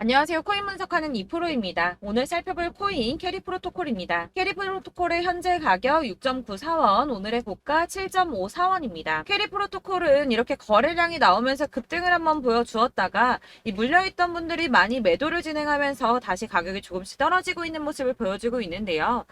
안녕하세요. 코인 분석하는 이프로입니다. 오늘 살펴볼 코인 캐리 프로토콜입니다. 캐리 프로토콜의 현재 가격 6.94원, 오늘의 고가 7.54원입니다. 캐리 프로토콜은 이렇게 거래량이 나오면서 급등을 한번 보여주었다가 이 물려있던 분들이 많이 매도를 진행하면서 다시 가격이 조금씩 떨어지고 있는 모습을 보여주고 있는데요.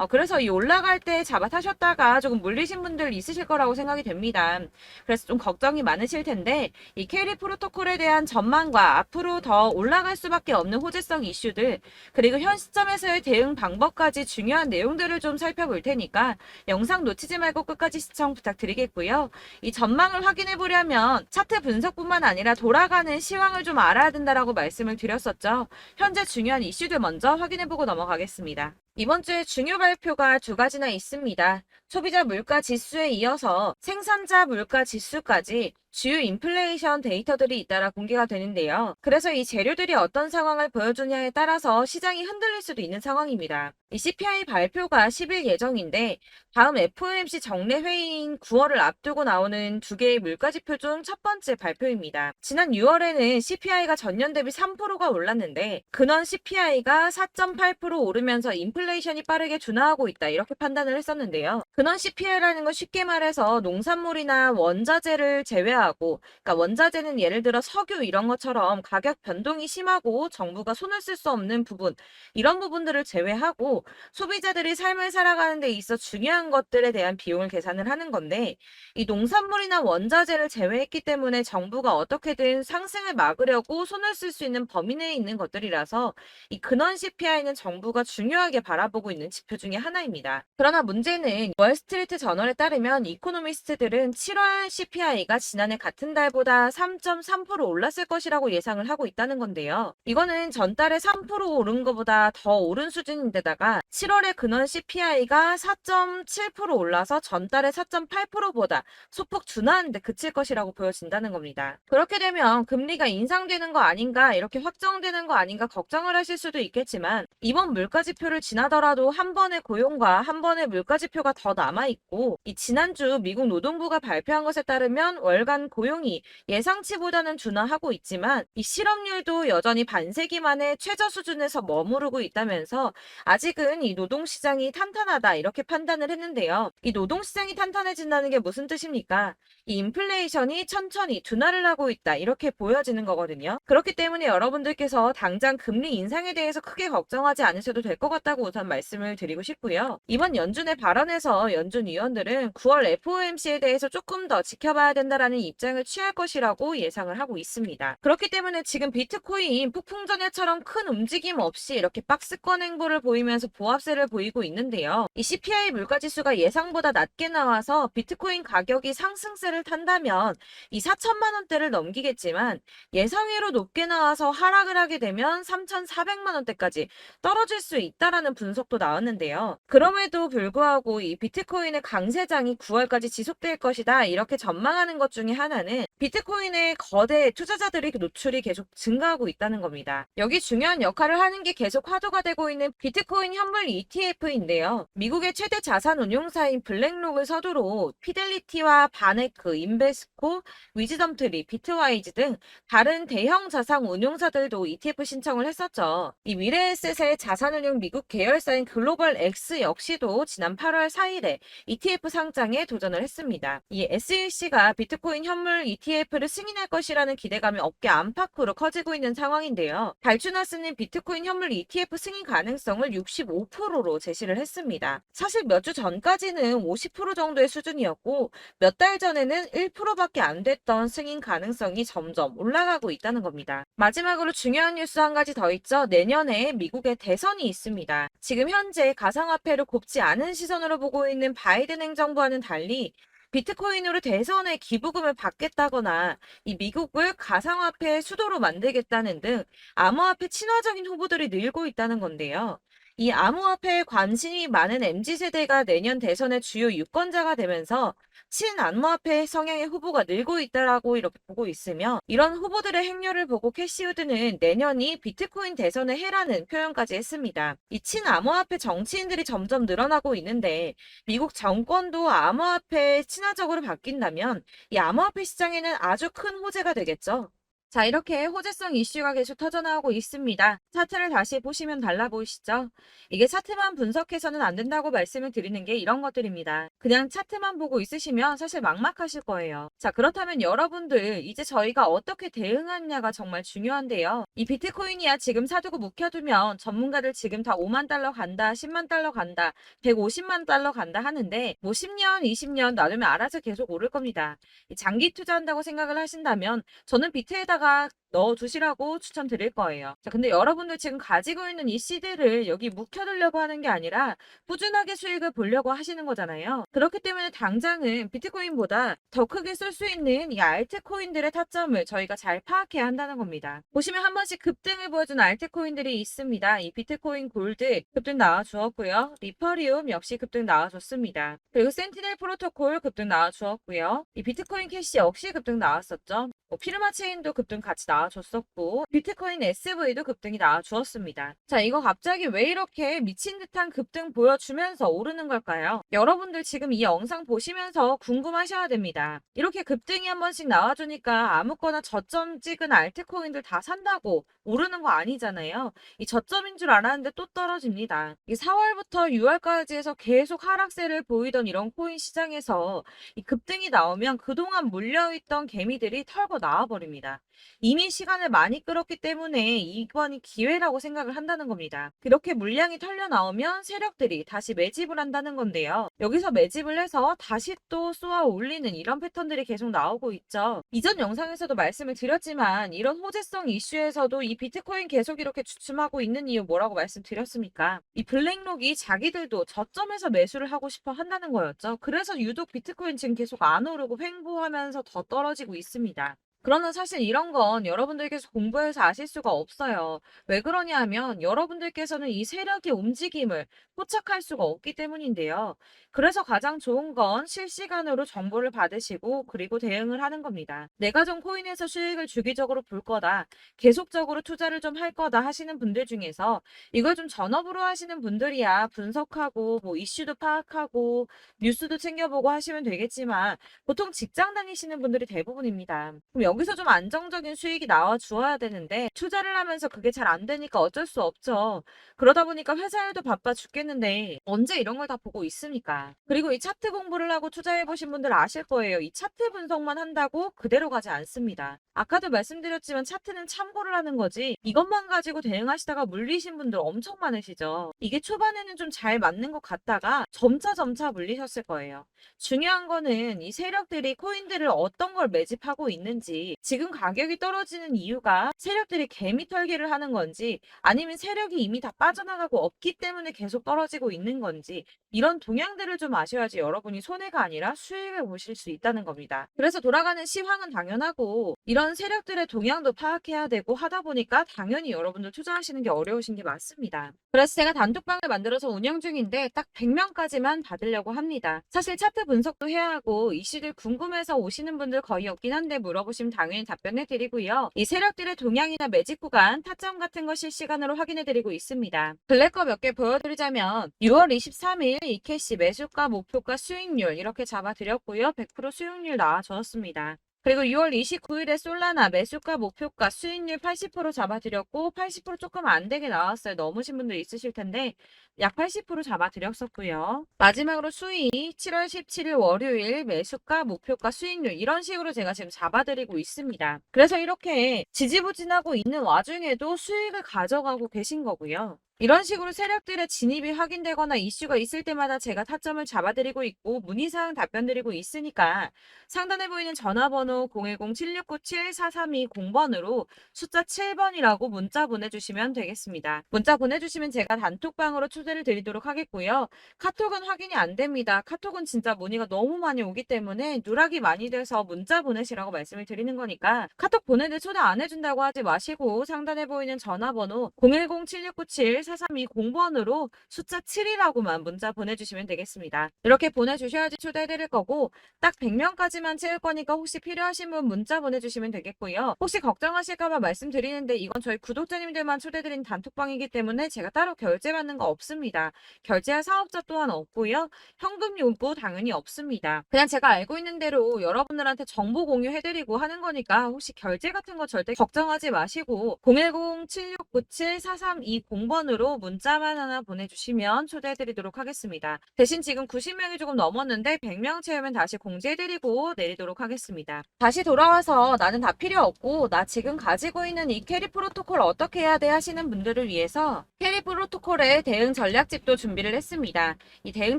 그래서 이 올라갈 때 잡아 타셨다가 조금 물리신 분들 있으실 거라고 생각이 됩니다. 그래서 좀 걱정이 많으실 텐데 이 캐리 프로토콜에 대한 전망과 앞으로 더 올라갈 수밖에 없는 호재성 이슈들, 그리고 현 시점에서의 대응 방법까지 중요한 내용들을 좀 살펴볼 테니까 영상 놓치지 말고 끝까지 시청 부탁드리겠고요. 이 전망을 확인해 보려면 차트 분석뿐만 아니라 돌아가는 시황을 좀 알아야 된다라고 말씀을 드렸었죠. 현재 중요한 이슈들 먼저 확인해 보고 넘어가겠습니다. 이번 주에 중요 발표가 두 가지나 있습니다. 소비자 물가 지수에 이어서 생산자 물가 지수까지 주요 인플레이션 데이터들이 잇따라 공개가 되는데요. 그래서 이 재료들이 어떤 상황을 보여주냐에 따라서 시장이 흔들릴 수도 있는 상황입니다. 이 CPI 발표가 10일 예정인데 다음 FOMC 정례 회의인 9월을 앞두고 나오는 두 개의 물가 지표 중 첫 번째 발표입니다. 지난 6월에는 CPI가 전년 대비 3%가 올랐는데 근원 CPI가 4.8% 오르면서 인플레이션이 빠르게 둔화하고 있다, 이렇게 판단을 했었는데요. 근원 CPI라는 건 쉽게 말해서 농산물이나 원자재를 제외하고, 그러니까 원자재는 예를 들어 석유 이런 것처럼 가격 변동이 심하고 정부가 손을 쓸 수 없는 부분, 이런 부분들을 제외하고 소비자들이 삶을 살아가는 데 있어 중요한 것들에 대한 비용을 계산을 하는 건데, 이 농산물이나 원자재를 제외했기 때문에 정부가 어떻게든 상승을 막으려고 손을 쓸 수 있는 범위 내에 있는 것들이라서 이 근원 CPI는 정부가 중요하게 바라보고 있는 지표 중에 하나입니다. 그러나 문제는 월스트리트 저널에 따르면 이코노미스트들은 7월 CPI가 지난해 같은 달보다 3.3% 올랐을 것이라고 예상을 하고 있다는 건데요. 이거는 전달에 3% 오른 것보다 더 오른 수준인데다가 7월의 근원 CPI가 4.7% 올라서 전달의 4.8%보다 소폭 둔화하는 데 그칠 것이라고 보여진다는 겁니다. 그렇게 되면 금리가 인상되는 거 아닌가, 이렇게 확정되는 거 아닌가 걱정을 하실 수도 있겠지만 이번 물가지표를 지나더라도 한 번의 고용과 한 번의 물가지표가 더 남아있고, 이 지난주 미국 노동부가 발표한 것에 따르면 월간 고용이 예상치보다는 둔화하고 있지만 이 실업률도 여전히 반세기 만에 최저 수준에서 머무르고 있다면서 아직은 이 노동시장이 탄탄하다, 이렇게 판단을 했는데요. 이 노동시장이 탄탄해진다는 게 무슨 뜻입니까? 이 인플레이션이 천천히 둔화를 하고 있다, 이렇게 보여지는 거거든요. 그렇기 때문에 여러분들께서 당장 금리 인상에 대해서 크게 걱정하지 않으셔도 될 것 같다고 우선 말씀을 드리고 싶고요. 이번 연준의 발언에서 연준 위원들은 9월 FOMC에 대해서 조금 더 지켜봐야 된다라는 입장을 취할 것이라고 예상을 하고 있습니다. 그렇기 때문에 지금 비트코인 폭풍전야처럼 큰 움직임 없이 이렇게 박스권 행보를 보이면서 보합세를 보이고 있는데요. 이 CPI 물가지수가 예상보다 낮게 나와서 비트코인 가격이 상승세를 탄다면 이 4천만 원대를 넘기겠지만 예상외로 높게 나와서 하락을 하게 되면 3,400만 원대까지 떨어질 수 있다라는 분석도 나왔는데요. 그럼에도 불구하고 이 비트코인의 강세장이 9월까지 지속될 것이다, 이렇게 전망하는 것 중에 하나는 비트코인의 거대 투자자들이 노출이 계속 증가하고 있다는 겁니다. 여기 중요한 역할을 하는 게 계속 화두가 되고 있는 비트코인 현물 ETF인데요. 미국의 최대 자산 운용사인 블랙록을 서두로 피델리티와 바네크, 인베스코, 위즈덤트리, 비트와이즈 등 다른 대형 자산 운용사들도 ETF 신청을 했었죠. 이 미래에셋의 자산운용 미국 계열사인 글로벌 X 역시도 지난 8월 4일에 ETF 상장에 도전을 했습니다. 이 SEC가 비트코인 현물 ETF를 승인할 것이라는 기대감이 업계 안팎으로 커지고 있는 상황인데요. 발주나스는 비트코인 현물 ETF 승인 가능성을 65%로 제시를 했습니다. 사실 몇 주 전까지는 50% 정도의 수준이었고 몇 달 전에는 1%밖에 안 됐던 승인 가능성이 점점 올라가고 있다는 겁니다. 마지막으로 중요한 뉴스 한 가지 더 있죠. 내년에 미국의 대선이 있습니다. 지금 현재 가상화폐를 곱지 않은 시선으로 보고 있는 바이든 행정부와는 달리 비트코인으로 대선에 기부금을 받겠다거나 이 미국을 가상화폐의 수도로 만들겠다는 등 암호화폐 친화적인 후보들이 늘고 있다는 건데요. 이 암호화폐에 관심이 많은 MZ세대가 내년 대선의 주요 유권자가 되면서 친암호화폐 성향의 후보가 늘고 있다라고 이렇게 보고 있으며, 이런 후보들의 행렬을 보고 캐시우드는 내년이 비트코인 대선의 해라는 표현까지 했습니다. 이 친암호화폐 정치인들이 점점 늘어나고 있는데 미국 정권도 암호화폐에 친화적으로 바뀐다면 이 암호화폐 시장에는 아주 큰 호재가 되겠죠. 자, 이렇게 호재성 이슈가 계속 터져나오고 있습니다. 차트를 다시 보시면 달라 보이시죠? 이게 차트만 분석해서는 안 된다고 말씀을 드리는 게 이런 것들입니다. 그냥 차트만 보고 있으시면 사실 막막하실 거예요. 자, 그렇다면 여러분들 이제 저희가 어떻게 대응하느냐가 정말 중요한데요. 이 비트코인이야 지금 사두고 묵혀두면 전문가들 지금 다 5만 달러 간다, 10만 달러 간다, 150만 달러 간다 하는데 뭐 10년, 20년 놔두면 알아서 계속 오를 겁니다. 이 장기 투자한다고 생각을 하신다면 저는 비트에다가 넣어두시라고 추천드릴 거예요. 자, 근데 여러분들 지금 가지고 있는 이 씨들을 여기 묵혀두려고 하는 게 아니라 꾸준하게 수익을 보려고 하시는 거잖아요. 그렇기 때문에 당장은 비트코인보다 더 크게 쏠 수 있는 이 알트코인들의 타점을 저희가 잘 파악해야 한다는 겁니다. 보시면 한 번씩 급등을 보여준 알트코인들이 있습니다. 이 비트코인 골드 급등 나와주었고요. 리퍼리움 역시 급등 나와줬습니다. 그리고 센티넬 프로토콜 급등 나와주었고요. 이 비트코인 캐시 역시 급등 나왔었죠. 피르마 체인도 급등 같이 나와줬었고 비트코인 SV도 급등이 나와주었습니다. 자, 이거 갑자기 왜 이렇게 미친 듯한 급등 보여주면서 오르는 걸까요? 여러분들 지금 이 영상 보시면서 궁금하셔야 됩니다. 이렇게 급등이 한 번씩 나와주니까 아무거나 저점 찍은 알트코인들 다 산다고 오르는 거 아니잖아요. 이 저점인 줄 알았는데 또 떨어집니다. 이 4월부터 6월까지 해서 계속 하락세를 보이던 이런 코인 시장에서 이 급등이 나오면 그동안 물려있던 개미들이 털고 나와버립니다. 이미 시간을 많이 끌었기 때문에 이번이 기회라고 생각을 한다는 겁니다. 그렇게 물량이 털려 나오면 세력들이 다시 매집을 한다는 건데요. 여기서 매집을 해서 다시 또 쏘아 올리는 이런 패턴들이 계속 나오고 있죠. 이전 영상에서도 말씀을 드렸지만 이런 호재성 이슈에서도 이 비트코인 계속 이렇게 주춤하고 있는 이유 뭐라고 말씀드렸습니까? 이 블랙록이 자기들도 저점에서 매수를 하고 싶어 한다는 거였죠. 그래서 유독 비트코인 지금 계속 안 오르고 횡보하면서 더 떨어지고 있습니다. 그러나 사실 이런 건 여러분들께서 공부해서 아실 수가 없어요. 왜 그러냐 하면 여러분들께서는 이 세력의 움직임을 포착할 수가 없기 때문인데요. 그래서 가장 좋은 건 실시간으로 정보를 받으시고 그리고 대응을 하는 겁니다. 내가 좀 코인에서 수익을 주기적으로 볼 거다. 계속적으로 투자를 좀 할 거다 하시는 분들 중에서 이걸 좀 전업으로 하시는 분들이야 분석하고 뭐 이슈도 파악하고 뉴스도 챙겨보고 하시면 되겠지만 보통 직장 다니시는 분들이 대부분입니다. 그럼 여기서 좀 안정적인 수익이 나와 주어야 되는데 투자를 하면서 그게 잘 안 되니까 어쩔 수 없죠. 그러다 보니까 회사 일도 바빠 죽겠는데 언제 이런 걸 다 보고 있습니까? 그리고 이 차트 공부를 하고 투자해 보신 분들 아실 거예요. 이 차트 분석만 한다고 그대로 가지 않습니다. 아까도 말씀드렸지만 차트는 참고를 하는 거지 이것만 가지고 대응하시다가 물리신 분들 엄청 많으시죠. 이게 초반에는 좀 잘 맞는 것 같다가 점차 물리셨을 거예요. 중요한 거는 이 세력들이 코인들을 어떤 걸 매집하고 있는지 지금 가격이 떨어지는 이유가 세력들이 개미 털기를 하는 건지 아니면 세력이 이미 다 빠져나가고 없기 때문에 계속 떨어지고 있는 건지 이런 동향들을 좀 아셔야지 여러분이 손해가 아니라 수익을 보실 수 있다는 겁니다. 그래서 돌아가는 시황은 당연하고 이런 세력들의 동향도 파악해야 되고 하다 보니까 당연히 여러분들 투자하시는 게 어려우신 게 맞습니다. 그래서 제가 단톡방을 만들어서 운영 중인데 딱 100명까지만 받으려고 합니다. 사실 차트 분석도 해야 하고 이슈들 궁금해서 오시는 분들 거의 없긴 한데 물어보시면 당연히 답변해 드리고요. 이 세력들의 동향이나 매집 구간, 타점 같은 거 실시간으로 확인해 드리고 있습니다. 블랙거 몇 개 보여드리자면 6월 23일 이캐시 매수가, 목표가, 수익률 이렇게 잡아드렸고요. 100% 수익률 나와줬습니다. 그리고 6월 29일에 솔라나 매수가, 목표가, 수익률 80% 잡아드렸고 80% 조금 안 되게 나왔어요. 넘으신 분들 있으실 텐데 약 80% 잡아드렸었고요. 마지막으로 수익 7월 17일 월요일 매수가, 목표가, 수익률 이런 식으로 제가 지금 잡아드리고 있습니다. 그래서 이렇게 지지부진하고 있는 와중에도 수익을 가져가고 계신 거고요. 이런 식으로 세력들의 진입이 확인되거나 이슈가 있을 때마다 제가 타점을 잡아드리고 있고 문의사항 답변드리고 있으니까 상단에 보이는 전화번호 010-7697-4320번으로 숫자 7번이라고 문자 보내주시면 되겠습니다. 문자 보내주시면 제가 단톡방으로 초대를 드리도록 하겠고요. 카톡은 확인이 안 됩니다. 카톡은 진짜 문의가 너무 많이 오기 때문에 누락이 많이 돼서 문자 보내시라고 말씀을 드리는 거니까 카톡 보내는데 초대 안 해준다고 하지 마시고 상단에 보이는 전화번호 010-7697 097432 숫자 7이라고만 문자 보내주시면 되겠습니다. 이렇게 보내주셔야지 초대해드릴 거고 딱 100명까지만 채울 거니까 혹시 필요하신 분 문자 보내주시면 되겠고요. 혹시 걱정하실까봐 말씀드리는데 이건 저희 구독자님들만 초대드린 단톡방이기 때문에 제가 따로 결제받는 거 없습니다. 결제할 사업자 또한 없고요. 현금 요구 당연히 없습니다. 그냥 제가 알고 있는 대로 여러분들한테 정보 공유해드리고 하는 거니까 혹시 결제 같은 거 절대 걱정하지 마시고 010-7697-4320번으로 문자만 하나 보내주시면 초대해드리도록 하겠습니다. 대신 지금 90명이 조금 넘었는데 100명 채우면 다시 공지해드리고 내리도록 하겠습니다. 다시 돌아와서 나는 다 필요 없고 나 지금 가지고 있는 이 캐리 프로토콜 어떻게 해야 돼 하시는 분들을 위해서 캐리 프로토콜의 대응 전략집도 준비를 했습니다. 이 대응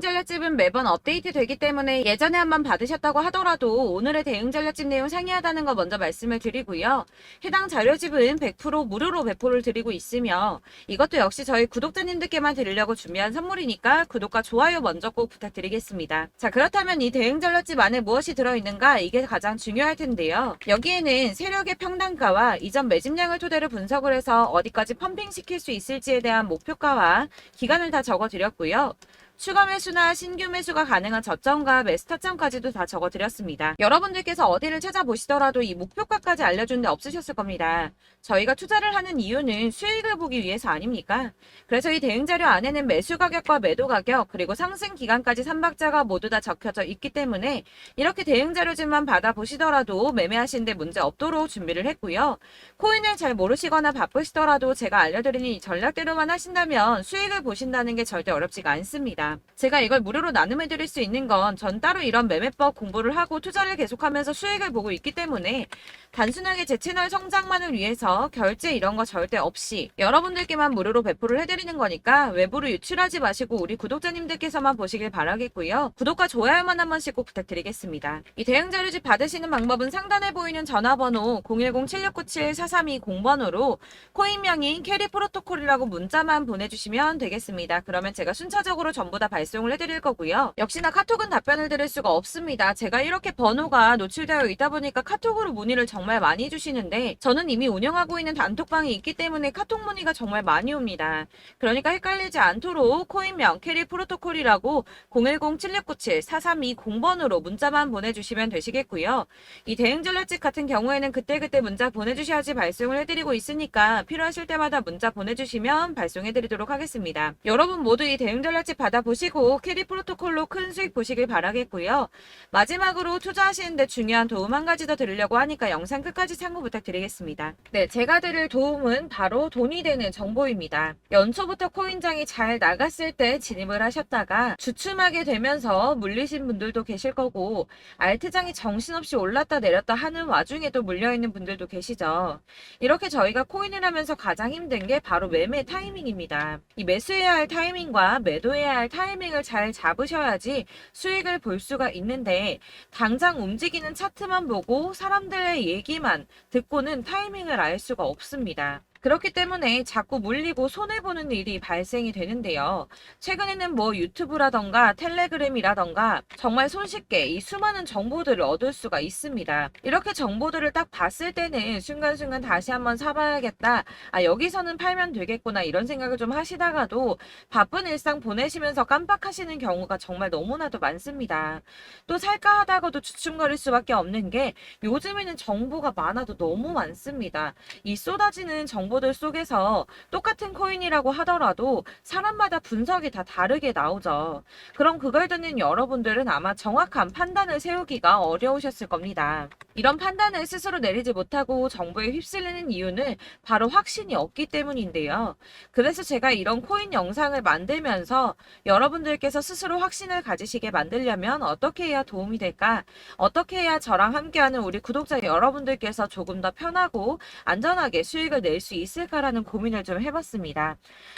전략집은 매번 업데이트 되기 때문에 예전에 한번 받으셨다고 하더라도 오늘의 대응 전략집 내용 상이하다는 거 먼저 말씀을 드리고요. 해당 자료집은 100% 무료로 배포를 드리고 있으며 이것도 역시 저희 구독자님들께만 드리려고 준비한 선물이니까 구독과 좋아요 먼저 꼭 부탁드리겠습니다. 자, 그렇다면 이 대응 전략집 안에 무엇이 들어있는가 이게 가장 중요할 텐데요. 여기에는 세력의 평단가와 이전 매집량을 토대로 분석을 해서 어디까지 펌핑시킬 수 있을지에 대한 목표가와 기간을 다 적어드렸고요. 추가 매수나 신규 매수가 가능한 저점과 매수 타점까지도 다 적어드렸습니다. 여러분들께서 어디를 찾아보시더라도 이 목표가까지 알려준 데 없으셨을 겁니다. 저희가 투자를 하는 이유는 수익을 보기 위해서 아닙니까? 그래서 이 대응자료 안에는 매수 가격과 매도 가격 그리고 상승 기간까지 3박자가 모두 다 적혀져 있기 때문에 이렇게 대응자료집만 받아보시더라도 매매하시는데 문제 없도록 준비를 했고요. 코인을 잘 모르시거나 바쁘시더라도 제가 알려드린 이 전략대로만 하신다면 수익을 보신다는 게 절대 어렵지가 않습니다. 제가 이걸 무료로 나눔해 드릴 수 있는 건 전 따로 이런 매매법 공부를 하고 투자를 계속하면서 수익을 보고 있기 때문에 단순하게 제 채널 성장만을 위해서 결제 이런 거 절대 없이 여러분들께만 무료로 배포를 해드리는 거니까 외부로 유출하지 마시고 우리 구독자님들께서만 보시길 바라겠고요. 구독과 좋아요만 한 번씩 꼭 부탁드리겠습니다. 이 대응 자료집 받으시는 방법은 상단에 보이는 전화번호 010-7697-4320번으로 코인명인 캐리 프로토콜이라고 문자만 보내주시면 되겠습니다. 그러면 제가 순차적으로 전부 다 발송을 해드릴 거고요. 역시나 카톡은 답변을 드릴 수가 없습니다. 제가 이렇게 번호가 노출되어 있다 보니까 카톡으로 문의를 정말 많이 해주시는데 저는 이미 운영하고 있는 단톡방이 있기 때문에 카톡 문의가 정말 많이 옵니다. 그러니까 헷갈리지 않도록 코인명 캐리 프로토콜이라고 010-7697-4320번으로 문자만 보내주시면 되시겠고요. 이 대응 전략집 같은 경우에는 그때그때 문자 보내주셔야지 발송을 해드리고 있으니까 필요하실 때마다 문자 보내주시면 발송해드리도록 하겠습니다. 여러분 모두 이 대응 전략집 받아보시고 캐리 프로토콜로 큰 수익 보시길 바라겠고요. 마지막으로 투자하시는데 중요한 도움 한 가지 더 드리려고 하니까 영상 끝까지 참고 부탁드리겠습니다. 네, 제가 드릴 도움은 바로 돈이 되는 정보입니다. 연초부터 코인장이 잘 나갔을 때 진입을 하셨다가 주춤하게 되면서 물리신 분들도 계실 거고 알트장이 정신없이 올랐다 내렸다 하는 와중에도 물려있는 분들도 계시죠. 이렇게 저희가 코인을 하면서 가장 힘든 게 바로 매매 타이밍입니다. 이 매수해야 할 타이밍과 매도해야 할 타이밍을 잘 잡으셔야지 수익을 볼 수가 있는데 당장 움직이는 차트만 보고 사람들의 얘기만 듣고는 타이밍을 알 수가 없습니다. 그렇기 때문에 자꾸 물리고 손해보는 일이 발생이 되는데요. 최근에는 뭐 유튜브라던가 텔레그램이라던가 정말 손쉽게 이 수많은 정보들을 얻을 수가 있습니다. 이렇게 정보들을 딱 봤을 때는 순간순간 다시 한번 사봐야겠다. 아, 여기서는 팔면 되겠구나 이런 생각을 좀 하시다가도 바쁜 일상 보내시면서 깜빡하시는 경우가 정말 너무나도 많습니다. 또 살까 하다가도 주춤거릴 수밖에 없는 게 요즘에는 정보가 많아도 너무 많습니다. 이 쏟아지는 정보들 속에서 똑같은 코인이라고 하더라도 사람마다 분석이 다 다르게 나오죠. 그럼 그걸 듣는 여러분들은 아마 정확한 판단을 세우기가 어려우셨을 겁니다. 이런 판단을 스스로 내리지 못하고 정보에 휩쓸리는 이유는 바로 확신이 없기 때문인데요. 그래서 제가 이런 코인 영상을 만들면서 여러분들께서 스스로 확신을 가지시게 만들려면 어떻게 해야 도움이 될까? 어떻게 해야 저랑 함께하는 우리 구독자 여러분들께서 조금 더 편하고 안전하게 수익을 낼 수 있을까라는 고민을 좀 해봤습니다.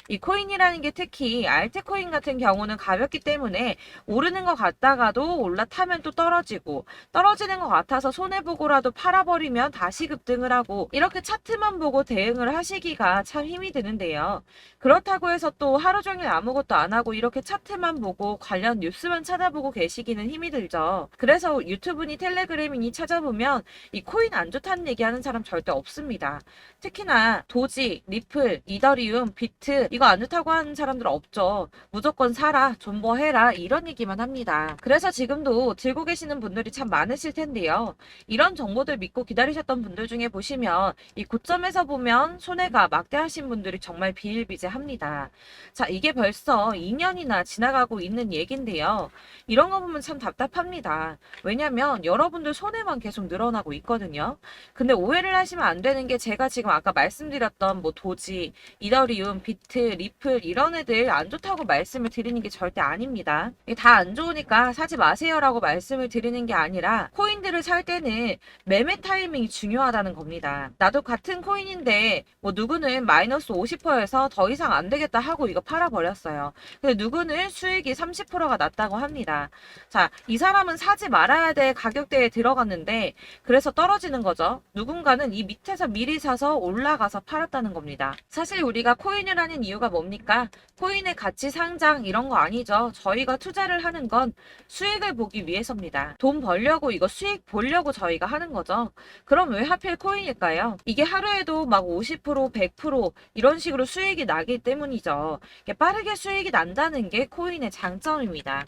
이 코인이라는 게 특히 알트코인 같은 경우는 가볍기 때문에 오르는 것 같다가도 올라타면 또 떨어지고 떨어지는 것 같아서 손해보고라도 팔아버리면 다시 급등을 하고 이렇게 차트만 보고 대응을 하시기가 참 힘이 드는데요. 그렇다고 해서 또 하루 종일 아무것도 안 하고 이렇게 차트만 보고 관련 뉴스만 찾아보고 계시기는 힘이 들죠. 그래서 유튜브니 텔레그램이니 찾아보면 이 코인 안 좋다는 얘기하는 사람 절대 없습니다. 특히나 도지, 리플, 이더리움, 비트 이거 안 좋다고 하는 사람들 없죠. 무조건 사라, 존버해라 이런 얘기만 합니다. 그래서 지금도 들고 계시는 분들이 참 많으실 텐데요. 이런 정보들 믿고 기다리셨던 분들 중에 보시면 이 고점에서 보면 손해가 막대하신 분들이 정말 비일비재합니다. 자, 이게 벌써 2년이나 지나가고 있는 얘긴데요. 이런 거 보면 참 답답합니다. 왜냐면 여러분들 손해만 계속 늘어나고 있거든요. 근데 오해를 하시면 안 되는 게 제가 지금 아까 말씀드렸던 뭐 도지, 이더리움, 비트, 리플 이런 애들 안 좋다고 말씀을 드리는 게 절대 아닙니다. 다 안 좋으니까 사지 마세요라고 말씀을 드리는 게 아니라 코인들을 살 때는 매매 타이밍이 중요하다는 겁니다. 나도 같은 코인인데 뭐 누구는 마이너스 50%에서 더 이상 안 되겠다 하고 이거 팔아버렸어요. 근데 누구는 수익이 30%가 났다고 합니다. 자, 이 사람은 사지 말아야 될 가격대에 들어갔는데 그래서 떨어지는 거죠. 누군가는 이 밑에서 미리 사서 올라가서 팔았다는 겁니다. 사실 우리가 코인을 하는 이유가 뭡니까? 코인의 가치 상장 이런 거 아니죠. 저희가 투자를 하는 건 수익을 보기 위해서입니다. 돈 벌려고 이거 수익 보려고 저희가 하는 거죠. 그럼 왜 하필 코인일까요? 이게 하루에도 막 50%, 100% 이런 식으로 수익이 나기 때문이죠. 빠르게 수익이 난다는 게 코인의 장점입니다.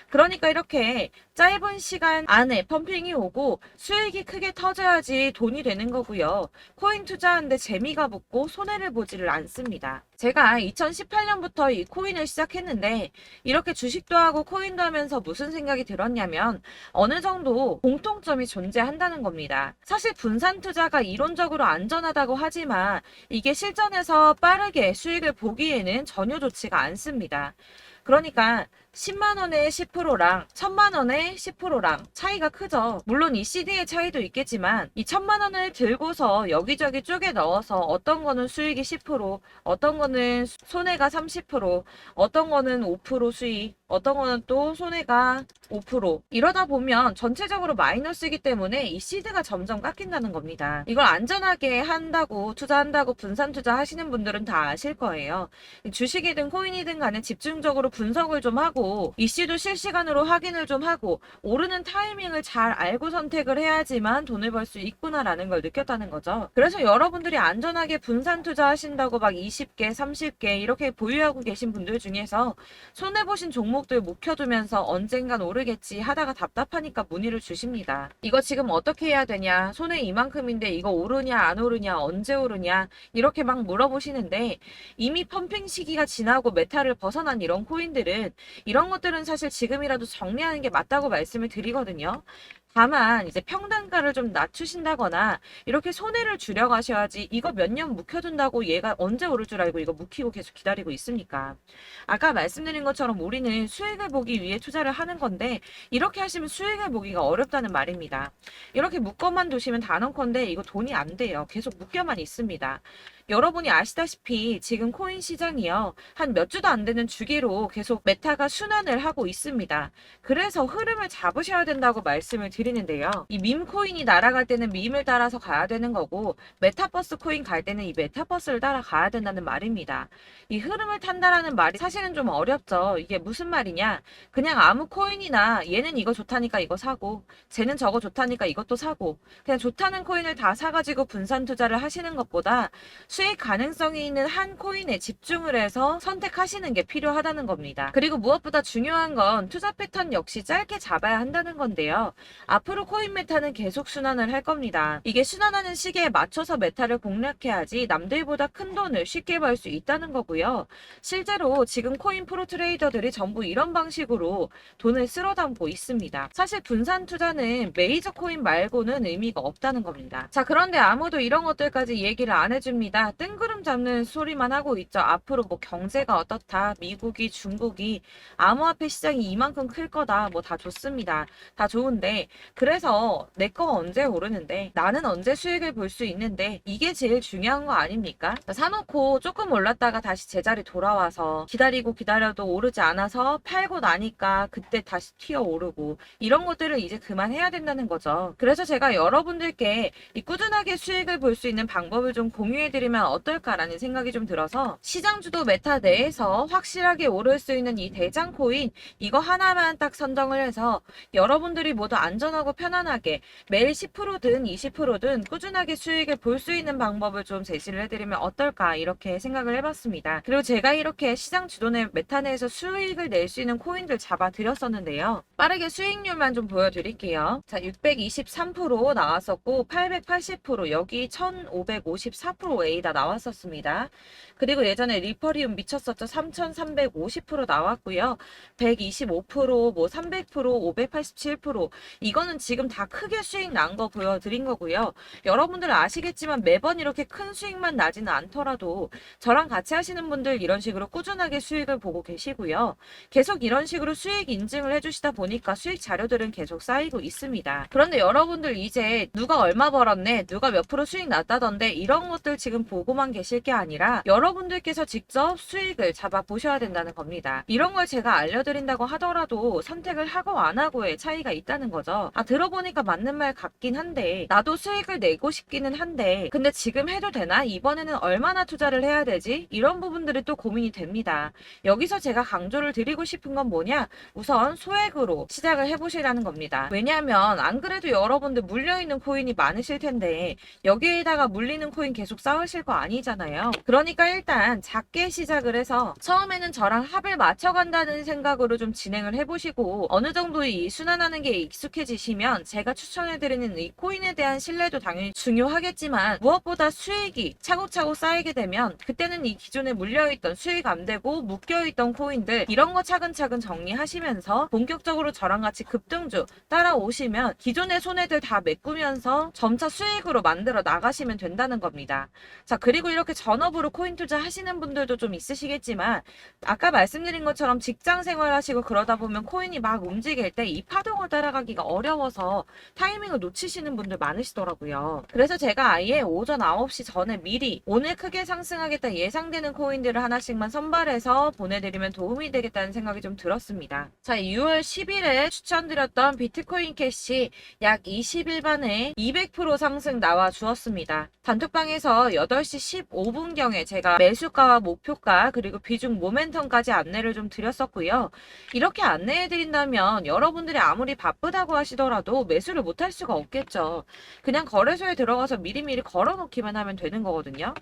그러니까 이렇게 짧은 시간 안에 펌핑이 오고 수익이 크게 터져야지 돈이 되는 거고요. 코인 투자하는데 재미가 붙고 손해를 보지를 않습니다. 제가 2018년부터 이 코인을 시작했는데 이렇게 주식도 하고 코인도 하면서 무슨 생각이 들었냐면 어느 정도 공통점이 존재한다는 겁니다. 사실 분산 투자가 이론적으로 안전하다고 하지만 이게 실전에서 빠르게 수익을 보기에는 전혀 좋지가 않습니다. 그러니까 10만 원의 10%랑 1000만 원의 10%랑 차이가 크죠. 물론 이 CD의 차이도 있겠지만 이 1000만 원을 들고서 여기저기 쪼개 넣어서 어떤 거는 수익이 10%, 어떤 거는 손해가 30%, 어떤 거는 5% 수익, 어떤 거는 또 손해가 5% 이러다 보면 전체적으로 마이너스이기 때문에 이 시드가 점점 깎인다는 겁니다. 이걸 안전하게 한다고 투자한다고 분산 투자하시는 분들은 다 아실 거예요. 주식이든 코인이든 간에 집중적으로 분석을 좀 하고 이슈도 실시간으로 확인을 좀 하고 오르는 타이밍을 잘 알고 선택을 해야지만 돈을 벌 수 있구나라는 걸 느꼈다는 거죠. 그래서 여러분들이 안전하게 분산 투자하신다고 막 20개, 30개 이렇게 보유하고 계신 분들 중에서 손해보신 종목들 묵혀두면서 언젠간 오르겠지 하다가 답답하니까 문의를 주십니다. 이거 지금 어떻게 해야 되냐? 손해 이만큼인데 이거 오르냐 안 오르냐 언제 오르냐 이렇게 막 물어보시는데 이미 펌핑 시기가 지나고 메타를 벗어난 이런 코인들은 이런 것들은 사실 지금이라도 정리하는 게 맞다고 말씀을 드리거든요. 다만 이제 평단가를 좀 낮추신다거나 이렇게 손해를 줄여가셔야지 이거 몇 년 묵혀둔다고 얘가 언제 오를 줄 알고 이거 묵히고 계속 기다리고 있습니까? 아까 말씀드린 것처럼 우리는 수익을 보기 위해 투자를 하는 건데 이렇게 하시면 수익을 보기가 어렵다는 말입니다. 이렇게 묶어만 두시면 단언컨대 이거 돈이 안 돼요. 계속 묶여만 있습니다. 여러분이 아시다시피 지금 코인 시장이요. 한 몇 주도 안 되는 주기로 계속 메타가 순환을 하고 있습니다. 그래서 흐름을 잡으셔야 된다고 말씀을 드리는데요. 이 밈 코인이 날아갈 때는 밈을 따라서 가야 되는 거고 메타버스 코인 갈 때는 이 메타버스를 따라가야 된다는 말입니다. 이 흐름을 탄다라는 말이 사실은 좀 어렵죠. 이게 무슨 말이냐? 그냥 아무 코인이나 얘는 이거 좋다니까 이거 사고 쟤는 저거 좋다니까 이것도 사고 그냥 좋다는 코인을 다 사가지고 분산 투자를 하시는 것보다 수익 가능성이 있는 한 코인에 집중을 해서 선택하시는 게 필요하다는 겁니다. 그리고 무엇보다 중요한 건 투자 패턴 역시 짧게 잡아야 한다는 건데요. 앞으로 코인 메타는 계속 순환을 할 겁니다. 이게 순환하는 시기에 맞춰서 메타를 공략해야지 남들보다 큰 돈을 쉽게 벌 수 있다는 거고요. 실제로 지금 코인 프로 트레이더들이 전부 이런 방식으로 돈을 쓸어 담고 있습니다. 사실 분산 투자는 메이저 코인 말고는 의미가 없다는 겁니다. 자, 그런데 아무도 이런 것들까지 얘기를 안 해줍니다. 뜬구름 잡는 소리만 하고 있죠. 앞으로 뭐 경제가 어떻다, 미국이, 중국이, 암호화폐 시장이 이만큼 클 거다, 뭐 다 좋습니다. 다 좋은데 그래서 내 거 언제 오르는데 나는 언제 수익을 볼 수 있는데 이게 제일 중요한 거 아닙니까? 사놓고 조금 올랐다가 다시 제자리 돌아와서 기다리고 기다려도 오르지 않아서 팔고 나니까 그때 다시 튀어 오르고 이런 것들을 이제 그만해야 된다는 거죠. 그래서 제가 여러분들께 이 꾸준하게 수익을 볼 수 있는 방법을 좀 공유해드리면 어떨까라는 생각이 좀 들어서 시장주도 메타 내에서 확실하게 오를 수 있는 이 대장 코인 이거 하나만 딱 선정을 해서 여러분들이 모두 안전 안전하고 편안하게 매일 10%든 20%든 꾸준하게 수익을 볼 수 있는 방법을 좀 제시를 해드리면 어떨까 이렇게 생각을 해봤습니다. 그리고 제가 이렇게 시장 주도내 메타 내에서 수익을 낼 수 있는 코인들 잡아드렸었는데요. 빠르게 수익률만 좀 보여드릴게요. 자, 623% 나왔었고 880% 여기 1554% A다 나왔었습니다. 그리고 예전에 리퍼리움 미쳤었죠. 3350% 나왔고요. 125%, 뭐 300%, 587% 이거는 지금 다 크게 수익 난 거 보여드린 거고요. 여러분들 아시겠지만 매번 이렇게 큰 수익만 나지는 않더라도 저랑 같이 하시는 분들 이런 식으로 꾸준하게 수익을 보고 계시고요. 계속 이런 식으로 수익 인증을 해주시다 보니까 수익 자료들은 계속 쌓이고 있습니다. 그런데 여러분들 이제 누가 얼마 벌었네, 누가 몇 프로 수익 났다던데 이런 것들 지금 보고만 계실 게 아니라 여러분들께서 직접 수익을 잡아 보셔야 된다는 겁니다. 이런 걸 제가 알려드린다고 하더라도 선택을 하고 안 하고의 차이가 있다는 거죠. 아, 들어보니까 맞는 말 같긴 한데 나도 수익을 내고 싶기는 한데 근데 지금 해도 되나? 이번에는 얼마나 투자를 해야 되지? 이런 부분들이 또 고민이 됩니다. 여기서 제가 강조를 드리고 싶은 건 뭐냐? 우선 소액으로 시작을 해보시라는 겁니다. 왜냐하면 안 그래도 여러분들 물려있는 코인이 많으실 텐데 여기에다가 물리는 코인 계속 쌓으실 거 아니잖아요. 그러니까 일단 작게 시작을 해서 처음에는 저랑 합을 맞춰간다는 생각으로 좀 진행을 해보시고 어느 정도 이 순환하는 게 익숙해지시면 제가 추천해드리는 이 코인에 대한 신뢰도 당연히 중요하겠지만 무엇보다 수익이 차곡차곡 쌓이게 되면 그때는 이 기존에 물려있던 수익 안 되고 묶여있던 코인들 이런 거 차근차근 정리하시면서 본격적으로 저랑 같이 급등주 따라오시면 기존의 손해들 다 메꾸면서 점차 수익으로 만들어 나가시면 된다는 겁니다. 자, 그리고 이렇게 전업으로 코인 투자 하시는 분들도 좀 있으시겠지만 아까 말씀드린 것처럼 직장 생활하시고 그러다 보면 코인이 막 움직일 때 이 파동을 따라가기가 어려워서 타이밍을 놓치시는 분들 많으시더라고요. 그래서 제가 아예 오전 9시 전에 미리 오늘 크게 상승하겠다 예상되는 코인들을 하나씩만 선발해서 보내드리면 도움이 되겠다는 생각이 좀 들었습니다. 자, 6월 10일에 추천드렸던 비트코인 캐시 약 20일 만에 200% 상승 나와 주었습니다. 단톡방에서 8시 15분경에 제가 매수가와 목표가 그리고 비중 모멘텀까지 안내를 좀 드렸었고요. 이렇게 안내해드린다면 여러분들이 아무리 바쁘다고 하시더라도 매수를 못할 수가 없겠죠. 그냥 거래소에 들어가서 미리미리 걸어놓기만 하면 되는 거거든요.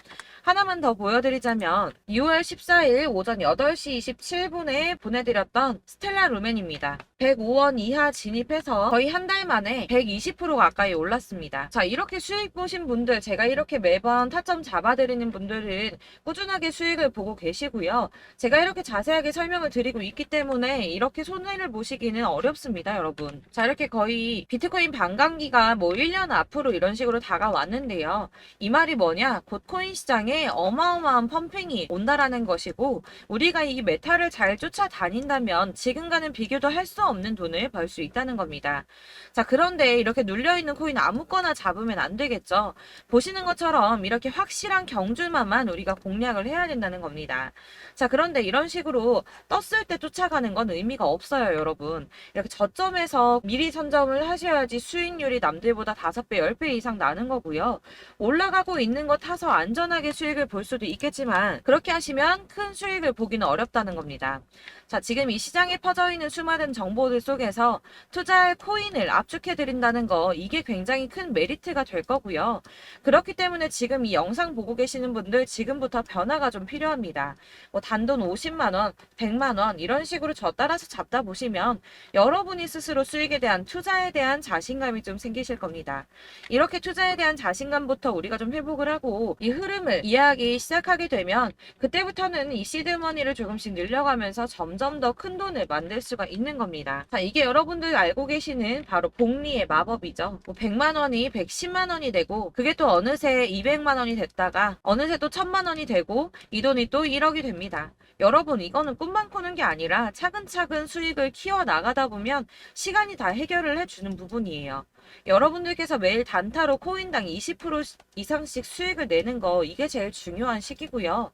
하나만 더 보여드리자면 6월 14일 오전 8시 27분에 보내드렸던 스텔라 루멘입니다. 105원 이하 진입해서 거의 한 달 만에 120% 가까이 올랐습니다. 자, 이렇게 수익 보신 분들 제가 이렇게 매번 타점 잡아드리는 분들은 꾸준하게 수익을 보고 계시고요. 제가 이렇게 자세하게 설명을 드리고 있기 때문에 이렇게 손해를 보시기는 어렵습니다, 여러분. 자, 이렇게 거의 비트코인 반감기가 뭐 1년 앞으로 이런 식으로 다가왔는데요. 이 말이 뭐냐? 곧 코인 시장에 어마어마한 펌핑이 온다라는 것이고 우리가 이 메타를 잘 쫓아다닌다면 지금과는 비교도 할 수 없는 돈을 벌 수 있다는 겁니다. 자, 그런데 이렇게 눌려있는 코인 아무거나 잡으면 안 되겠죠. 보시는 것처럼 이렇게 확실한 경주만만 우리가 공략을 해야 된다는 겁니다. 자, 그런데 이런 식으로 떴을 때 쫓아가는 건 의미가 없어요, 여러분. 이렇게 저점에서 미리 선점을 하셔야지 수익률이 남들보다 5배, 10배 이상 나는 거고요. 올라가고 있는 거 타서 안전하게 수익을 볼 수도 있겠지만 그렇게 하시면 큰 수익을 보기는 어렵다는 겁니다. 자, 지금 이 시장에 퍼져 있는 수많은 정보들 속에서 투자할 코인을 압축해드린다는 거 이게 굉장히 큰 메리트가 될 거고요. 그렇기 때문에 지금 이 영상 보고 계시는 분들 지금부터 변화가 좀 필요합니다. 뭐 단돈 50만원, 100만원 이런 식으로 저 따라서 잡다 보시면 여러분이 스스로 수익에 대한 투자에 대한 자신감이 좀 생기실 겁니다. 이렇게 투자에 대한 자신감부터 우리가 좀 회복을 하고 이 흐름을 이해하기 시작하게 되면 그때부터는 이 시드머니를 조금씩 늘려가면서 점점 더 큰 돈을 만들 수가 있는 겁니다. 자, 이게 여러분들 알고 계시는 바로 복리의 마법이죠. 뭐 100만원이 110만원이 되고 그게 또 어느새 200만원이 됐다가 어느새 또 1000만원이 되고 이 돈이 또 1억이 됩니다. 여러분 이거는 꿈만 꾸는 게 아니라 차근차근 수익을 키워나가다 보면 시간이 다 해결을 해주는 부분이에요. 여러분들께서 매일 단타로 코인당 20% 이상씩 수익을 내는 거 이게 제일 중요한 시기고요.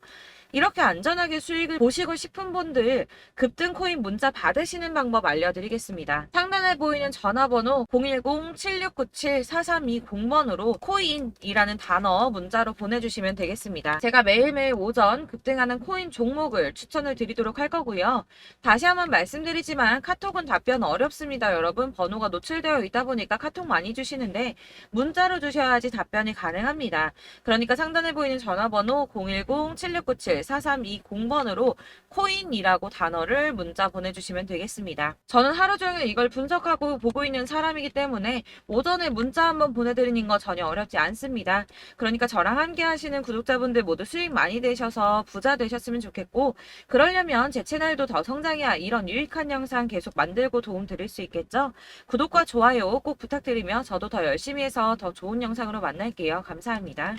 이렇게 안전하게 수익을 보시고 싶은 분들 급등 코인 문자 받으시는 방법 알려드리겠습니다. 상단 상단에 보이는 전화번호 010-7697-4320번으로 코인이라는 단어 문자로 보내주시면 되겠습니다. 제가 매일매일 오전 급등하는 코인 종목을 추천을 드리도록 할 거고요. 다시 한번 말씀드리지만 카톡은 답변 어렵습니다. 여러분 번호가 노출되어 있다 보니까 카톡 많이 주시는데 문자로 주셔야지 답변이 가능합니다. 그러니까 상단에 보이는 전화번호 010-7697-4320번으로 코인이라고 단어를 문자 보내주시면 되겠습니다. 저는 하루 종일 이걸 분석하고 보고 있는 사람이기 때문에 오전에 문자 한번 보내드리는 거 전혀 어렵지 않습니다. 그러니까 저랑 함께 하시는 구독자분들 모두 수익 많이 되셔서 부자 되셨으면 좋겠고, 그러려면 제 채널도 더 성장해야 이런 유익한 영상 계속 만들고 도움 드릴 수 있겠죠? 구독과 좋아요 꼭 부탁드리며 저도 더 열심히 해서 더 좋은 영상으로 만날게요. 감사합니다.